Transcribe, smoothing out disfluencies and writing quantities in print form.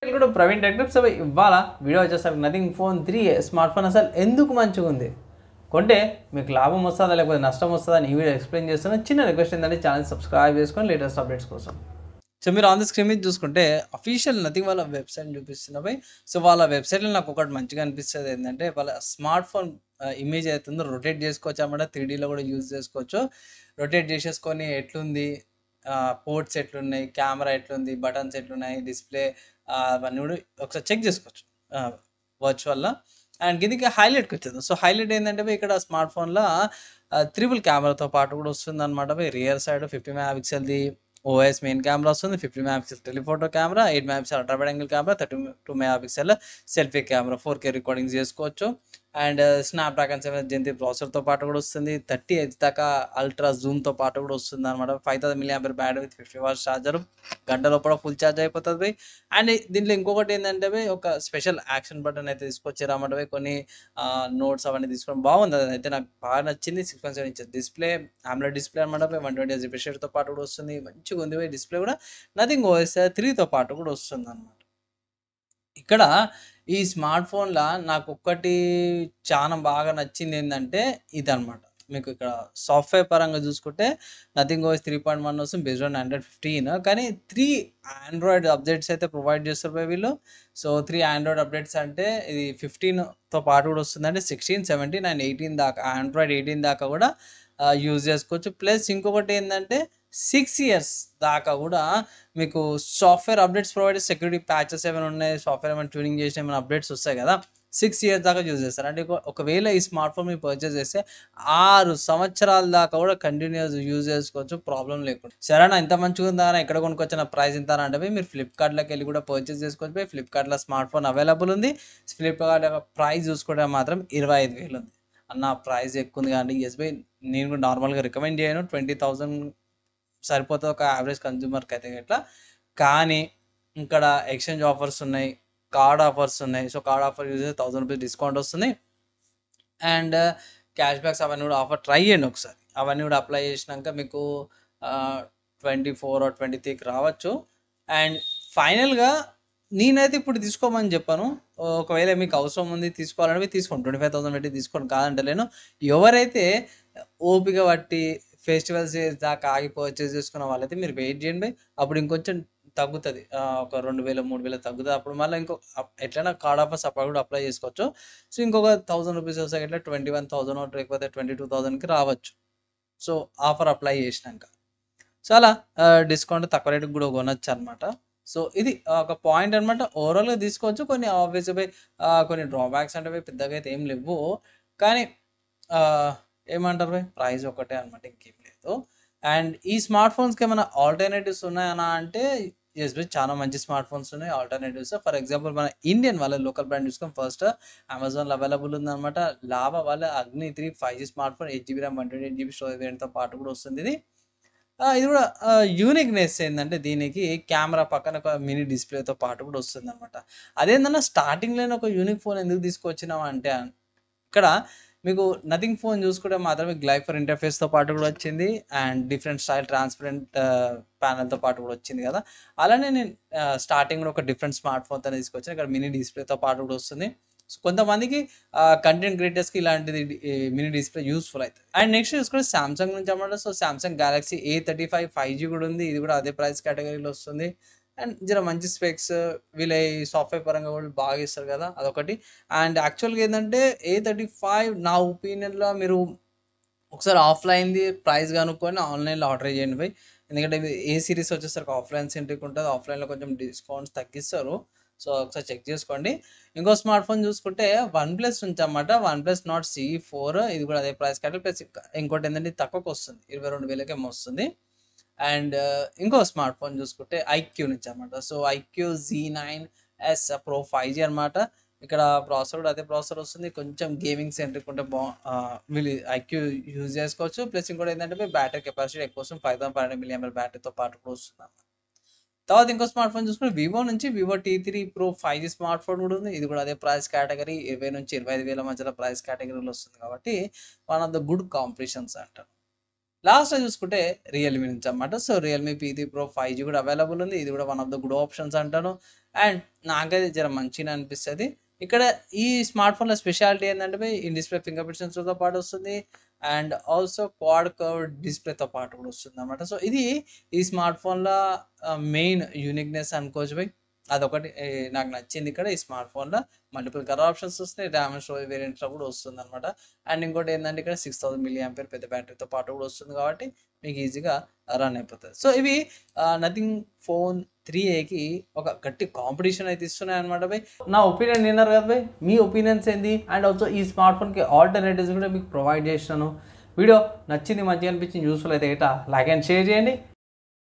కూడా ప్రవీణ్ టెక్నిక్స్ ఇవాళ వీడియో వచ్చేసరికి నథింగ్ ఫోన్ 3 స్మార్ట్ ఫోన్ అసలు ఎందుకు మంచిగా ఉంది, కొంటే మీకు లాభం వస్తుందా లేకపోతే నష్టం వస్తుందా అని ఈ వీడియో ఎక్స్ప్లెయిన్ చేస్తున్నా. చిన్న రిక్వెస్ట్ ఏంటంటే ఛానల్ సబ్స్క్రైబ్ చేసుకొని లేటెస్ట్ అప్డేట్స్ కోసం. సో మీరు ఆన్ ది స్క్రీన్ మీద చూసుకుంటే అఫీషియల్ నథింగ్ వాళ్ళ వెబ్సైట్ చూపిస్తున్నవి. సో వాళ్ళ వెబ్సైట్లో నాకు ఒకటి మంచిగా అనిపిస్తుంది ఏంటంటే వాళ్ళ స్మార్ట్ ఫోన్ ఇమేజ్ అవుతుందో రొటేట్ చేసుకోవచ్చు అన్నమాట. 3Dలో కూడా యూజ్ చేసుకోవచ్చు. రొటేట్ చేసేసుకొని ఎట్లుంది, పోర్ట్స్ ఎట్లున్నాయి, కెమెరా ఎట్లుంది, బటన్స్ ఎట్లున్నాయి, డిస్ప్లే అవన్నీ కూడా ఒకసారి చెక్ చేసుకోవచ్చు వర్చువల్లో. అండ్ కిందకి హైలైట్కి వచ్చేది. సో హైలైట్ ఏంటంటే ఇక్కడ స్మార్ట్ ఫోన్లో త్రిబుల్ కెమెరాతో పాటు కూడా వస్తుంది అనమాట. రియర్ సైడ్ 50 మెగాపిక్సెల్ది ఓఎస్ మెయిన్ కెమెరా వస్తుంది, 50 megapixel telephoto camera, 8 megapixel ultra wide angle camera, 32 megapixel selfie camera, 4K recording చేసుకోవచ్చు. అండ్ స్నాప్డ్రాగన్ 7 Gen 3 ప్రాసెసర్తో పాటు కూడా వస్తుంది. 30Hz దాకా అల్ట్రా జూమ్తో పాటు కూడా వస్తుంది అనమాట. 5000 mAh battery with 50 watts charger, గంట లోపల ఫుల్ ఛార్జ్ అయిపోతుంది. అండ్ దీంట్లో ఇంకొకటి ఏంటంటే ఒక స్పెషల్ యాక్షన్ బటన్ అయితే తీసుకొచ్చారు అన్నమాట. కొన్ని నోట్స్ అవన్నీ తీసుకోవడం బాగుంది. అది అయితే నాకు బాగా నచ్చింది. 6.7 ఇంచెస్ డిస్ప్లే, AMOLED డిస్ప్లే అనమాట. 120Hz రిఫ్రెష్ రేట్తో పాటు కూడా వస్తుంది. మంచిగా ఉంది. డిస్ప్లే కూడా నథింగ్ OS 3తో పాటు కూడా వస్తుంది అనమాట. ఇక్కడ ఈ స్మార్ట్ ఫోన్లో నాకు ఒక్కటి చాలా బాగా నచ్చింది ఏంటంటే ఇదనమాట. మీకు ఇక్కడ సాఫ్ట్వేర్ పరంగా చూసుకుంటే నథింగ్ OS 3.1 వస్తుంది బేస్డ్ ఆన్ Android 15. కానీ 3 ఆండ్రాయిడ్ అప్డేట్స్ అయితే ప్రొవైడ్ చేస్తారు వీళ్ళు. సో 3 ఆండ్రాయిడ్ అప్డేట్స్ అంటే ఇది 15తో పాటు కూడా వస్తుంది. అంటే 16, 17 అండ్ 18 దాకా, ఆండ్రాయిడ్ 18 దాకా కూడా యూజ్ చేసుకోవచ్చు. ప్లస్ ఇంకొకటి ఏంటంటే 6 years దాకా కూడా మీకు software updates provide, security patches ఏమైనా ఉన్నాయి, సాఫ్ట్వేర్ ఏమైనా ట్యూనింగ్ చేసిన ఏమైనా అప్డేట్స్ వస్తాయి కదా, 6 years దాకా యూజ్ చేస్తారు. అంటే ఒకవేళ ఈ స్మార్ట్ ఫోన్ మీరు పర్చేస్ చేస్తే 6 సంవత్సరాల దాకా కూడా కంటిన్యూస్ యూజ్ చేసుకోవచ్చు, ప్రాబ్లం లేకుండా. సరేనా, ఇంత మంచిగా ఉందా, ఎక్కడ కొనుక్కొచ్చిన ప్రైస్ ఇంత అంటే మీరు ఫ్లిప్కార్ట్లోకి వెళ్ళి కూడా పర్చేస్ చేసుకోవచ్చు. ఫ్లిప్కార్ట్లో స్మార్ట్ ఫోన్ అవైలబుల్ ఉంది. ఫ్లిప్కార్ట్ ప్రైస్ చూసుకుంటే మాత్రం 25,000 ఉంది. అన్న ప్రైస్ ఎక్కువ ఉంది కానీ ఎస్బీఐ నేను కూడా నార్మల్గా రికమెండ్ చేయను. 20,000 సరిపోతుంది ఒక యావరేజ్ కన్జ్యూమర్కి అయితే ఇట్లా. కానీ ఇక్కడ ఎక్స్చేంజ్ ఆఫర్స్ ఉన్నాయి, కార్డ్ ఆఫర్స్ ఉన్నాయి. సో కార్డ్ ఆఫర్ యూజ్ చేస్తే 1000 రూపీస్ డిస్కౌంట్ వస్తుంది. అండ్ క్యాష్ బ్యాక్స్ అవన్నీ కూడా ఆఫర్ ట్రై చేయండి ఒకసారి. అవన్నీ కూడా అప్లై చేసినాక మీకు 24 or 23కి రావచ్చు. అండ్ ఫైనల్గా నేనైతే ఇప్పుడు తీసుకోమని చెప్పాను. ఒకవేళ మీకు అవసరం ఉంది తీసుకోవాలంటే తీసుకోండి, 25,000 పెట్టి తీసుకోండి, కాదంటే నేను. ఎవరైతే ఓపిక బట్టి ఫెస్టివల్స్ దాకా ఆగి పర్చేస్ చేసుకున్న వాళ్ళైతే మీరు వెయిట్ చేయండి. అప్పుడు ఇంకొంచెం తగ్గుతుంది, ఒక 2,000 3,000 తగ్గుతుంది. అప్పుడు మళ్ళీ ఎట్లైనా కార్డ్ ఆఫర్స్ అప్పుడు కూడా అప్లై చేసుకోవచ్చు. సో ఇంకొక 1000 రూపీస్ వస్తాయి, ఎట్లా 21,000 లేకపోతే 22,000కి రావచ్చు. సో ఆఫర్ అప్లై చేసినాక సో అలా డిస్కౌంట్ తక్కువ రేటుకి కూడా కొనొచ్చు అనమాట. సో ఇది ఒక పాయింట్ అనమాట. ఓవరాల్గా తీసుకోవచ్చు. కొన్ని ఆబ్వియస్గా కొన్ని డ్రాబ్యాక్స్ అంటే పెద్దగా అయితే ఏం లేవు. కానీ ఏమంటారు ప్రైస్ ఒకటే అనమాట, ఇంకేం లేదు. అండ్ ఈ స్మార్ట్ ఫోన్స్కి ఏమైనా ఆల్టర్నేటివ్స్ ఉన్నాయన్నా అంటే ఎస్బీ చాలా మంచి స్మార్ట్ ఫోన్స్ ఉన్నాయి ఆల్టర్నేటివ్స్. ఫర్ ఎగ్జాంపుల్ మన ఇండియన్ వాళ్ళ లోకల్ బ్రాండ్ చూసుకొని ఫస్ట్ అమెజాన్లో అవైలబుల్ ఉందన్నమాట. లావా వాళ్ళ Agni 3 5G smart phone, 8GB RAM 128GB storage వేరియంట్తో పాటు కూడా వస్తుంది. ఇది కూడా యూనిక్నెస్ ఏంటంటే దీనికి కెమెరా పక్కన ఒక మినీ డిస్ప్లేతో పాటు కూడా వస్తుంది అనమాట. అదేంటన్నా స్టార్టింగ్లోనే ఒక యూనిక్ ఫోన్ ఎందుకు తీసుకొచ్చినాం అంటే ఇక్కడ మీకు నథింగ్ ఫోన్ చూసుకుంటే మాత్రమే గ్లైఫర్ ఇంటర్ఫేస్తో పాటు కూడా వచ్చింది. అండ్ డిఫరెంట్ స్టైల్ ట్రాన్స్పరెంట్ ప్యానల్తో పాటు కూడా వచ్చింది కదా. అలానే నేను స్టార్టింగ్ కూడా ఒక డిఫరెంట్ స్మార్ట్ ఫోన్తో తీసుకొచ్చాను. ఇక్కడ మినీ డిస్ప్లేతో పాటు కూడా వస్తుంది. సో కొంతమందికి కంటెంట్ క్రియేటర్స్కి ఇలాంటిది మినీ డిస్ప్లే యూస్ఫుల్ అవుతుంది. అండ్ నెక్స్ట్ చూసుకుంటే సామ్సంగ్ నుంచి అన్నమాట. So Samsung Galaxy A35 5G కూడా ఉంది. ఇది కూడా అదే ప్రైస్ కేటగిరీలో వస్తుంది. అండ్ జర మంచి స్పెక్స్, వీళ్ళ ఈ సాఫ్ట్వేర్ పరంగా కూడా బాగా ఇస్తారు కదా, అదొకటి. అండ్ యాక్చువల్గా ఏంటంటే A35 నా ఒపీనియన్లో మీరు ఒకసారి ఆఫ్లైన్ది ప్రైస్ కనుక్కొని ఆన్లైన్లో ఆర్డర్ చేయండి బై. ఎందుకంటే ఏ సిరీస్ వచ్చేసరికి ఆఫ్లైన్ సెంట్రిక్ ఉంటుంది. ఆఫ్లైన్లో కొంచెం డిస్కౌంట్స్ తగ్గిస్తారు. సో ఒకసారి చెక్ చేసుకోండి. ఇంకో స్మార్ట్ ఫోన్ చూసుకుంటే OnePlus నుంచి అన్నమాట. OnePlus Nord CE4 ఇది కూడా అదే ప్రైస్ కేటగిరీ. ప్లస్ ఇంకోటి ఏంటంటే తక్కువకి వస్తుంది, 22,000కి ఏమో వస్తుంది. అండ్ ఇంకో స్మార్ట్ ఫోన్ చూసుకుంటే ఐక్యూ నుంచి అనమాట. So IQ Z9S Pro 5G అనమాట. ఇక్కడ ప్రాసెసర్ కూడా అదే ప్రాసెసర్ వస్తుంది. కొంచెం గేమింగ్ సెంట్రిక్ ఉంటే వీళ్ళు ఐక్యూ యూజ్ చేసుకోవచ్చు. ప్లస్ ఇంకోటి ఏంటంటే బ్యాటరీ కెపాసిటీ ఎక్కువ వస్తుంది, 5500 mAh బ్యాటరీతో పాటు కూడా వస్తుంది. తర్వాత ఇంకో స్మార్ట్ ఫోన్ చూసుకుంటే వివో నుంచి Vivo T3 Pro 5G smart phone కూడా ఉంది. ఇది కూడా అదే ప్రైస్ కేటగిరీ, 20 నుంచి 25,000 మధ్యలో ప్రైస్ కేటగిరీలో వస్తుంది. కాబట్టి one of the good competitions అంటారు. లాస్ట్లో చూసుకుంటే రియల్మీ నుంచి అన్నమాట. So Realme P3 Pro 5G కూడా అవైలబుల్ ఉంది. ఇది కూడా one of the good options అంటాను. అండ్ నాకైతే జర మంచిగా అనిపిస్తుంది. ఇక్కడ ఈ స్మార్ట్ ఫోన్లో స్పెషాలిటీ ఏంటంటే భయ్ ఇన్ డిస్ప్లే ఫింగర్ ప్రింట్ సెన్సర్తో పాటు వస్తుంది. అండ్ ఆల్సో క్వాడ్ కర్వ్ డిస్ప్లేతో పాటు కూడా వస్తుంది అన్నమాట. సో ఇది ఈ స్మార్ట్ ఫోన్లో మెయిన్ యూనిక్నెస్ అనుకోవచ్చు భయ్. అదొకటి నాకు నచ్చింది. ఇక్కడ ఈ స్మార్ట్ ఫోన్లో మల్టిపుల్ కలర్ ఆప్షన్స్ వస్తున్నాయి. ర్యామ్ అండ్ స్టోరేజ్ వేరియంట్లో కూడా వస్తుంది అనమాట. అండ్ ఇంకోటి ఏంటంటే ఇక్కడ 6000 mAh పెద్ద బ్యాటరీతో పాటు కూడా వస్తుంది కాబట్టి మీకు ఈజీగా రన్ అయిపోతుంది. సో ఇవి నథింగ్ ఫోన్ 3A ఒక గట్టి కాంపిటీషన్ అయితే ఇస్తున్నాయి అనమాట భయ్. నా ఒపీనియన్ విన్నారు కదా భయ్, మీ ఒపీనియన్స్ ఏంది? అండ్ ఆల్సో ఈ స్మార్ట్ ఫోన్కి ఆల్టర్నేటివ్స్ కూడా మీకు ప్రొవైడ్ చేసినాను. వీడియో నచ్చింది, మంచిగా అనిపించింది, యూస్ఫుల్ అయితే లైక్ అండ్ షేర్ చేయండి.